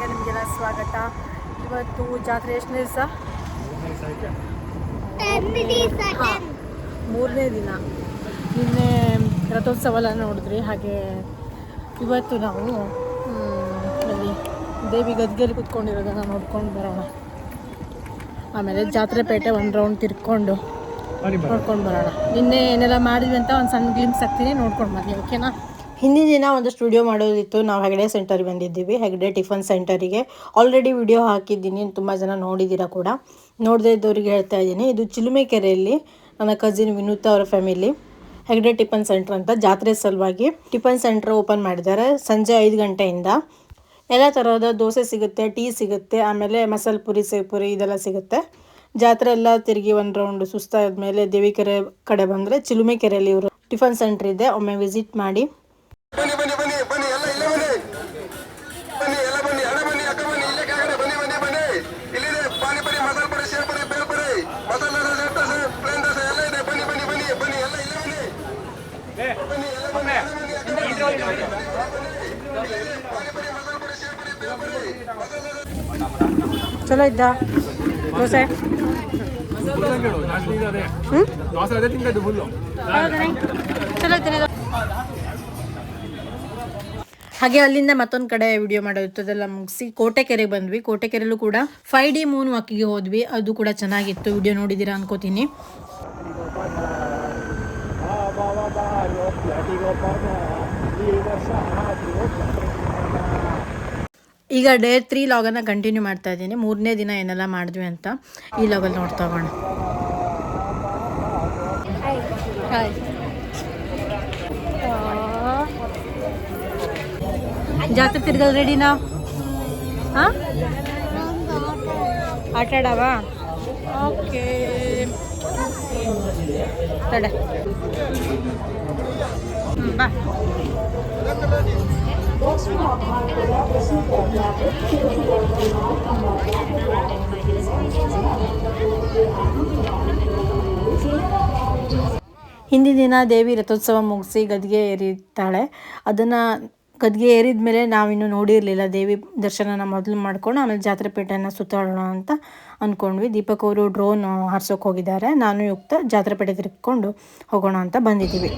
ವ್ಲಾಗ್ಗೆ ನಿಮಗೆಲ್ಲ ಸ್ವಾಗತ. ಇವತ್ತು ಜಾತ್ರೆ ಎಷ್ಟನೇ ದಿವಸ? ಮೂರನೇ ದಿನ. ನಿನ್ನೆ ರಥೋತ್ಸವ ಎಲ್ಲ ನೋಡಿದ್ರಿ. ಹಾಗೆ ಇವತ್ತು ನಾವು ಅಲ್ಲಿ ದೇವಿ ಗದ್ಗೆಯಲ್ಲಿ ಕುತ್ಕೊಂಡಿರೋದನ್ನು ನೋಡ್ಕೊಂಡು ಬರೋಣ. ಆಮೇಲೆ ಜಾತ್ರೆ ಪೇಟೆ ಒಂದು ರೌಂಡ್ ತಿರ್ಕೊಂಡು ನೋಡ್ಕೊಂಡು ಬರೋಣ. ನಿನ್ನೆ ಏನೆಲ್ಲ ಮಾಡಿದ್ವಿ ಅಂತ ಒಂದು ಸಣ್ಣ ಗ್ಲಿಮ್ಸ್ ಹಾಕ್ತೀನಿ, ನೋಡ್ಕೊಂಡು ಬನ್ನಿ, ಓಕೆನಾ? ಹಿಂದಿನ ದಿನ ಒಂದು ಸ್ಟುಡಿಯೋ ಮಾಡೋದಿತ್ತು. ನಾವು ಹೆಗ್ಡೆ ಸೆಂಟರ್ಗೆ ಬಂದಿದ್ದೀವಿ, ಹೆಗ್ಡೆ ಟಿಫನ್ ಸೆಂಟರಿಗೆ. ಆಲ್ರೆಡಿ ವಿಡಿಯೋ ಹಾಕಿದ್ದೀನಿ, ತುಂಬ ಜನ ನೋಡಿದ್ದೀರಾ ಕೂಡ. ನೋಡದೇ ಇದ್ದವ್ರಿಗೆ ಹೇಳ್ತಾ ಇದ್ದೀನಿ, ಇದು ಚಿಲುಮೆಕೆರೆಯಲ್ಲಿ ನನ್ನ ಕಸಿನ್ ವಿನೂತಾ ಅವರ ಫ್ಯಾಮಿಲಿ ಹೆಗ್ಡೆ ಟಿಫನ್ ಸೆಂಟರ್ ಅಂತ ಜಾತ್ರೆ ಸಲುವಾಗಿ ಟಿಫನ್ ಸೆಂಟರ್ ಓಪನ್ ಮಾಡಿದ್ದಾರೆ. ಸಂಜೆ 5 ಗಂಟೆಯಿಂದ ಎಲ್ಲ ಥರದ ದೋಸೆ ಸಿಗುತ್ತೆ, ಟೀ ಸಿಗುತ್ತೆ, ಆಮೇಲೆ ಮಸಾಲೆ ಪುರಿ, ಸೇಪುರಿ ಇದೆಲ್ಲ ಸಿಗುತ್ತೆ. ಜಾತ್ರೆ ಎಲ್ಲ ತಿರುಗಿ ಒಂದು ರೌಂಡ್ ಸುಸ್ತಾದ ಮೇಲೆ ದೇವಿಕೆರೆ ಕಡೆ ಬಂದರೆ ಚಿಲುಮೆಕೆರೆಯಲ್ಲಿ ಇವರು ಟಿಫನ್ ಸೆಂಟರ್ ಇದೆ, ಒಮ್ಮೆ ವಿಸಿಟ್ ಮಾಡಿ. ಬನ್ನಿ ಬನ್ನಿ ಬನ್ನಿ ಬನ್ನಿ ಎಲ್ಲ ಇಲ್ಲೇ ಬನ್ನಿ ಬನ್ನಿ ಎಲ್ಲ ಬನ್ನಿ ಅಣ್ಣ ಬನ್ನಿ ಅಕ್ಕ ಬನ್ನಿ ಇಲ್ಲೇ ಕೆಳಗಡೆ ಬನ್ನಿ ಬನ್ನಿ ಬನ್ನಿ ಇಲ್ಲಿದೆ ಪಾನಿಪುರಿ ಮಸಾಲೆ Puri save Puri bale Puri masala dosa plane dosa ಎಲ್ಲ ಇದೆ. ಬನ್ನಿ ಬನ್ನಿ ಬನ್ನಿ ಬನ್ನಿ ಎಲ್ಲ ಇಲ್ಲೇ ಬನ್ನಿ ಬನ್ನಿ ಎಲ್ಲ ಬನ್ನಿ ಪಾನಿಪುರಿ ಮಸಾಲೆ ಪುರಿ ಸೇವ್ ಪುರಿ ಬೇಲ್ ಪುರಿ ಚಲೋ ಇದ್ದ ದೋಸೆ. ಚಲೋ ಇದ್ದೇನೆ. ಹಾಗೆ ಅಲ್ಲಿಂದ ಮತ್ತೊಂದು ಕಡೆ ವಿಡಿಯೋ ಮಾಡೋದಿತ್ತು, ಅದೆಲ್ಲ ಮುಗಿಸಿ ಕೋಟೆಕೆರೆಗೆ ಬಂದ್ವಿ. ಕೋಟೆಕೆರೆಲ್ಲೂ ಕೂಡ 5D ಮೂನ್ ವಾಕಿಗೆ ಹೋದ್ವಿ, ಅದು ಕೂಡ ಚೆನ್ನಾಗಿತ್ತು. ವಿಡಿಯೋ ನೋಡಿದ್ದೀರಾ ಅನ್ಕೋತೀನಿ. ಈಗ ಡೇ 3 ಲಾಗನ್ನು ಕಂಟಿನ್ಯೂ ಮಾಡ್ತಾ ಇದ್ದೀನಿ. 3ನೇ ದಿನ ಏನೆಲ್ಲ ಮಾಡಿದ್ವಿ ಅಂತ ಈ ಲಾಗಲ್ಲಿ ನೋಡ್ತಾ ಹೋಗೋಣ. ಜಾತ್ರೆ ತಿರ್ಗಲ್ ರೆಡಿನಾ? ಹಾಂ, ಆಟ ಆಡವ? ಓಕೆ ತಡೆ ಬಾ. ಹಿಂದಿನ ದಿನ ದೇವಿ ರಥೋತ್ಸವ ಮುಗಿಸಿ ಗದ್ಗೆ ಏರಿತಾಳೆ. ಅದನ್ನು ಗದ್ಗೆ ಏರಿದ ಮೇಲೆ ನಾವಿನ್ನೂ ನೋಡಿರಲಿಲ್ಲ. ದೇವಿ ದರ್ಶನನ ಮೊದಲು ಮಾಡ್ಕೊಂಡು ಆಮೇಲೆ ಜಾತ್ರೆ ಪೇಟೆಯನ್ನು ಸುತ್ತಾಡೋಣ ಅಂತ ಅಂದ್ಕೊಂಡ್ವಿ. ದೀಪಕ್ ಅವರು ಡ್ರೋನ್ ಹಾರ್ಸೋಕೆ ಹೋಗಿದ್ದಾರೆ, ನಾನು ಯುಕ್ತ ಜಾತ್ರೆ ಪೇಟೆ ತಿರ್ಕೊಂಡು ಹೋಗೋಣ ಅಂತ ಬಂದಿದ್ದೀವಿ.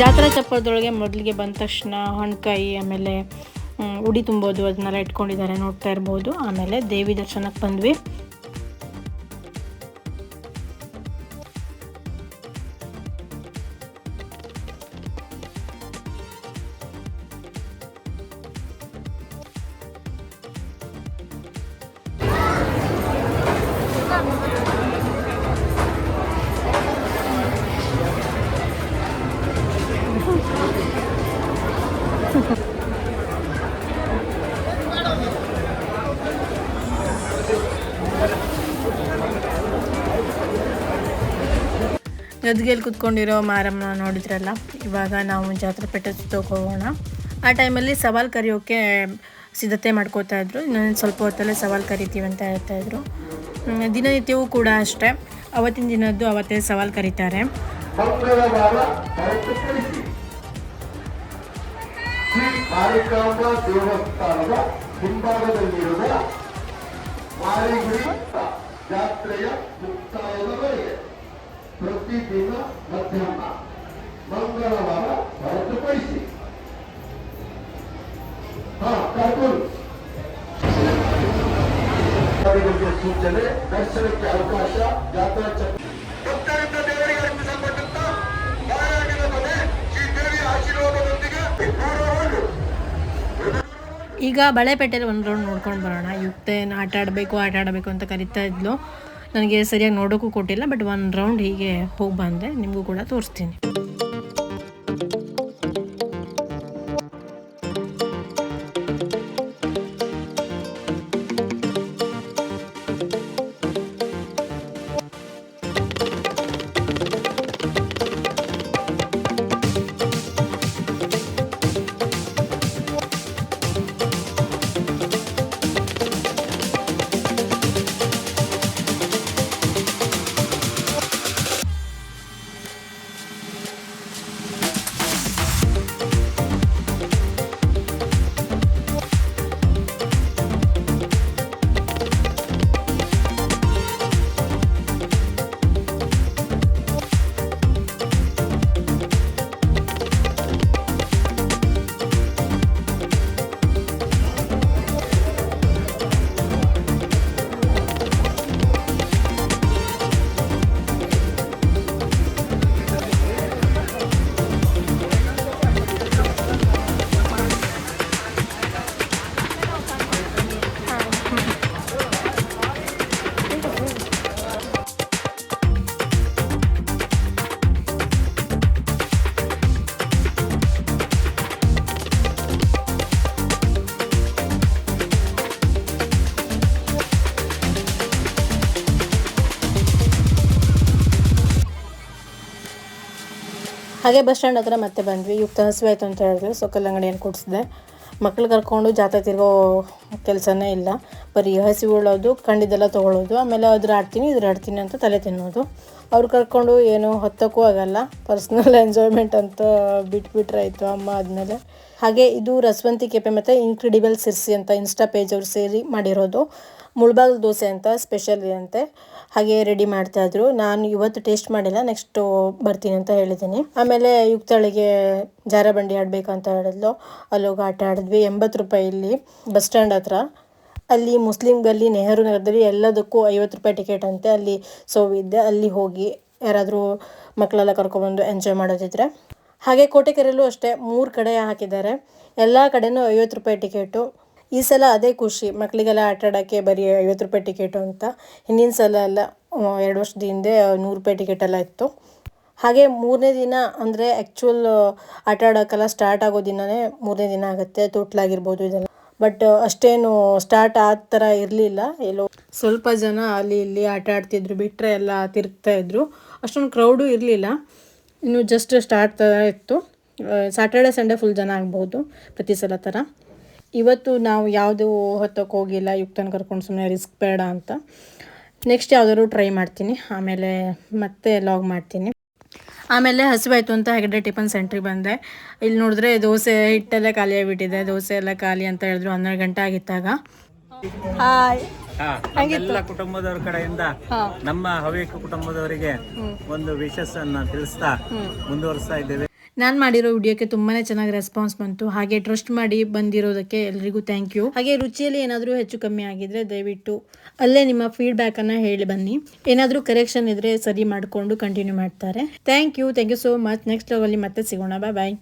ಜಾತ್ರಾ ಚಪ್ಪರದೊಳಗೆ ಮೊದಲಿಗೆ ಬಂದ ತಕ್ಷಣ ಹಣ್ಕಾಯಿ ಆಮೇಲೆ ಉಡಿ ತುಂಬೋದು ಅದನ್ನೆಲ್ಲ ಇಟ್ಕೊಂಡಿದ್ದಾರೆ, ನೋಡ್ತಾ ಇರ್ಬೋದು. ಆಮೇಲೆ ದೇವಿ ದರ್ಶನಕ್ಕೆ ಬಂದ್ವಿ. ಗದ್ಗೆಯಲ್ಲಿ ಕುತ್ಕೊಂಡಿರೋ ಮಾರಮ್ಮನ ನೋಡಿದ್ರಲ್ಲ. ಇವಾಗ ನಾವು ಜಾತ್ರೆ ಪೇಟೆ ಸುತ್ತೋಕೆ ಹೋಗೋಣ. ಆ ಟೈಮಲ್ಲಿ ಸವಾಲು ಕರೆಯೋಕ್ಕೆ ಸಿದ್ಧತೆ ಮಾಡ್ಕೋತಾ ಇದ್ರು. ಇನ್ನೊಂದು ಸ್ವಲ್ಪ ಹೊತ್ತಲ್ಲೇ ಸವಾಲು ಕರಿತೀವಿ ಅಂತ ಹೇಳ್ತಾಯಿದ್ರು. ದಿನನಿತ್ಯವೂ ಕೂಡ ಅಷ್ಟೇ, ಅವತ್ತಿನ ದಿನದ್ದು ಅವತ್ತೇ ಸವಾಲು ಕರೀತಾರೆ. ಜಾತ್ರೆಯ ಮುಕ್ತಾಯದವರೆಗೆ ಪ್ರತಿದಿನ ಮಧ್ಯಾಹ್ನ ಮಂಗಳವಾರ ಹೊರತುಪಡಿಸಿ ಸೂಚನೆ ದರ್ಶನಕ್ಕೆ ಅವಕಾಶ ಜಾತ್ರಾ ಈಗ ಬಳೆಪೇಟೆಯಲ್ಲಿ ಒಂದು ರೌಂಡ್ ನೋಡ್ಕೊಂಡು ಬರೋಣ. ಯುಕ್ತೇನು ಆಟ ಆಡಬೇಕು ಅಂತ ಕರಿತಾ ಇದ್ಲು. ನನಗೆ ಸರಿಯಾಗಿ ನೋಡೋಕ್ಕೂ ಕೊಟ್ಟಿಲ್ಲ, ಬಟ್ ಒಂದು ರೌಂಡ್ ಹೀಗೆ ಹೋಗಿ ಬಂದೆ. ನಿಮಗೂ ಕೂಡ ತೋರಿಸ್ತೀನಿ. ಹಾಗೆ ಬಸ್ ಸ್ಟ್ಯಾಂಡ್ ಹತ್ರ ಮತ್ತೆ ಬಂದ್ವಿ. ಯುಕ್ತ ಹಸಿವಾಯ್ತು ಅಂತ ಹೇಳಿದ್ರು, ಸೊ ಕಲ್ಲಂಗಡಿಯನ್ನು ಕೊಡಿಸಿದೆ. ಮಕ್ಳು ಕರ್ಕೊಂಡು ಜಾತ್ರೆ ತಿರ್ಗೋ ಕೆಲಸನೇ ಇಲ್ಲ, ಬರೀ ಹಸಿ ಉಳ್ಳೋದು, ಕಂಡಿದ್ದೆಲ್ಲ ತೊಗೊಳ್ಳೋದು, ಆಮೇಲೆ ಅದ್ರ ಆಡ್ತೀನಿ ಅಂತ ತಲೆ ತಿನ್ನೋದು. ಅವ್ರು ಕರ್ಕೊಂಡು ಏನು ಹೊತ್ತಕ್ಕೂ ಆಗಲ್ಲ, ಪರ್ಸ್ನಲ್ ಎಂಜಾಯ್ಮೆಂಟ್ ಅಂತ ಬಿಟ್ಬಿಟ್ರಾಯ್ತು ಅಮ್ಮ ಆದಮೇಲೆ. ಹಾಗೆ ಇದು ರಸವಂತಿ ಕೆಪೆ ಮತ್ತು ಇನ್ಕ್ರೆಡಿಬಲ್ ಸಿರ್ಸಿ ಅಂತ ಇನ್ಸ್ಟಾ ಪೇಜ್ ಅವ್ರು ಸೇರಿ ಮಾಡಿರೋದು. ಮುಳ್ಬಾಗಿಲು ದೋಸೆ ಅಂತ ಸ್ಪೆಷಲ್ ಅಂತೆ, ಹಾಗೆ ರೆಡಿ ಮಾಡ್ತಾಯಿದ್ರು. ನಾನು ಇವತ್ತು ಟೇಸ್ಟ್ ಮಾಡಿಲ್ಲ, ನೆಕ್ಸ್ಟು ಬರ್ತೀನಿ ಅಂತ ಹೇಳಿದ್ದೀನಿ. ಆಮೇಲೆ ಯುಕ್ತಳಿಗೆ ಜಾರಬಂಡಿ ಆಡಬೇಕಂತ ಹೇಳಿದ್ಲು, ಅಲ್ಲೋಗಿ ಆಟ ಆಡಿದ್ವಿ. 80 ರೂಪಾಯಿ ಇಲ್ಲಿ ಬಸ್ ಸ್ಟ್ಯಾಂಡ್ ಹತ್ರ. ಅಲ್ಲಿ ಮುಸ್ಲಿಂ ಗಲ್ಲಿ, ನೆಹರು ನಗರದಲ್ಲಿ ಎಲ್ಲದಕ್ಕೂ 50 ರೂಪಾಯಿ ಟಿಕೆಟ್ ಅಂತೆ. ಅಲ್ಲಿ ಸೋವಿದ್ದೆ, ಅಲ್ಲಿ ಹೋಗಿ ಯಾರಾದರೂ ಮಕ್ಕಳೆಲ್ಲ ಕರ್ಕೊಬಂದು ಎಂಜಾಯ್ ಮಾಡೋದಿದ್ರೆ. ಹಾಗೆ ಕೋಟೆಕೆರೆಯಲ್ಲೂ ಅಷ್ಟೇ 3 ಕಡೆ ಹಾಕಿದ್ದಾರೆ, ಎಲ್ಲ ಕಡೆನೂ 50 ರೂಪಾಯಿ ಟಿಕೆಟು. ಈ ಸಲ ಅದೇ ಖುಷಿ, ಮಕ್ಕಳಿಗೆಲ್ಲ ಆಟ ಆಡೋಕ್ಕೆ ಬರೀ 50 ರೂಪಾಯಿ ಟಿಕೆಟು ಅಂತ. ಹಿಂದಿನ ಸಲ ಎಲ್ಲ 2 ವರ್ಷದ ಹಿಂದೆ 100 ರೂಪಾಯಿ ಟಿಕೆಟೆಲ್ಲ ಇತ್ತು. ಹಾಗೆ 3ನೇ ದಿನ ಅಂದರೆ ಆ್ಯಕ್ಚುಲ್ ಆಟ ಆಡೋಕ್ಕೆಲ್ಲ ಸ್ಟಾರ್ಟ್ ಆಗೋ ದಿನವೇ 3ನೇ ದಿನ ಆಗುತ್ತೆ, ತೊಟ್ಲಾಗಿರ್ಬೋದು ಇದೆಲ್ಲ. ಬಟ್ ಅಷ್ಟೇನು ಸ್ಟಾರ್ಟ್ ಆದ ಥರ ಇರಲಿಲ್ಲ, ಎಲ್ಲೋ ಸ್ವಲ್ಪ ಜನ ಅಲ್ಲಿ ಇಲ್ಲಿ ಆಟ ಆಡ್ತಿದ್ರು, ಬಿಟ್ಟರೆ ಎಲ್ಲ ತಿರುಗ್ತಾಯಿದ್ರು. ಅಷ್ಟೊಂದು ಕ್ರೌಡು ಇರಲಿಲ್ಲ, ಇನ್ನು ಜಸ್ಟ್ ಸ್ಟಾರ್ಟ್ ಥರ ಇತ್ತು. ಸ್ಯಾಟರ್ಡೆ ಸಂಡೇ ಫುಲ್ ಜನ ಆಗ್ಬೋದು ಪ್ರತಿ ಸಲ ಥರ. ಇವತ್ತು ನಾವು ಯಾವುದು ಹೊತ್ತಕ್ಕೆ ಹೋಗಿಲ್ಲ, ಯುಕ್ತನ ಕರ್ಕೊಂಡು ಸುಮ್ಮನೆ ರಿಸ್ಕ್ ಬೇಡ ಅಂತ. ನೆಕ್ಸ್ಟ್ ಯಾವುದಾದ್ರು ಟ್ರೈ ಮಾಡ್ತೀನಿ, ಆಮೇಲೆ ಮತ್ತೆ ಲಾಗ್ ಮಾಡ್ತೀನಿ. ಆಮೇಲೆ ಹಸಿವಾಯಿತು ಅಂತ ಹೆಗಡೆ ಟಿಫನ್ ಸೆಂಟ್ರಿಗೆ ಬಂದೆ. ಇಲ್ಲಿ ನೋಡಿದ್ರೆ ದೋಸೆ ಹಿಟ್ಟೆಲ್ಲ ಖಾಲಿ ಆಗಿಬಿಟ್ಟಿದೆ, ದೋಸೆ ಎಲ್ಲ ಖಾಲಿ ಅಂತ ಹೇಳಿದ್ರು. 12 ಗಂಟೆ ಆಗಿತ್ತಾಗ. ಹಾಯ್, ಎಲ್ಲ ಕುಟುಂಬದವರ ಕಡೆಯಿಂದ ನಮ್ಮ ಹವ್ಯಕ ಕುಟುಂಬದವರಿಗೆ ಒಂದು ವಿಶಸ್ ಅನ್ನ ತಿಳಿಸ್ತಾ ಮುಂದುವರಿಸ್ತಾ ಇದ್ದೇವೆ. ನಾನು ಮಾಡಿರೋ ವಿಡಿಯೋಕ್ಕೆ ತುಂಬಾ ಚೆನ್ನಾಗಿ ರೆಸ್ಪಾನ್ಸ್ ಬಂತು. ಹಾಗೆ ಟ್ರಸ್ಟ್ ಮಾಡಿ ಬಂದಿರೋದಕ್ಕೆ ಎಲ್ರಿಗೂ ಥ್ಯಾಂಕ್ ಯು. ಹಾಗೆ ರುಚಿಯಲ್ಲಿ ಏನಾದರೂ ಹೆಚ್ಚು ಕಮ್ಮಿ ಆಗಿದ್ರೆ ದಯವಿಟ್ಟು ಅಲ್ಲೇ ನಿಮ್ಮ ಫೀಡ್ಬ್ಯಾಕನ್ನು ಹೇಳಿ ಬನ್ನಿ. ಏನಾದರೂ ಕರೆಕ್ಷನ್ ಇದ್ದರೆ ಸರಿ ಮಾಡಿಕೊಂಡು ಕಂಟಿನ್ಯೂ ಮಾಡ್ತಾರೆ. Thank you so much. Next ಲಾಗಲ್ಲಿ ಮತ್ತೆ ಸಿಗೋಣ. ಬಾಯ್.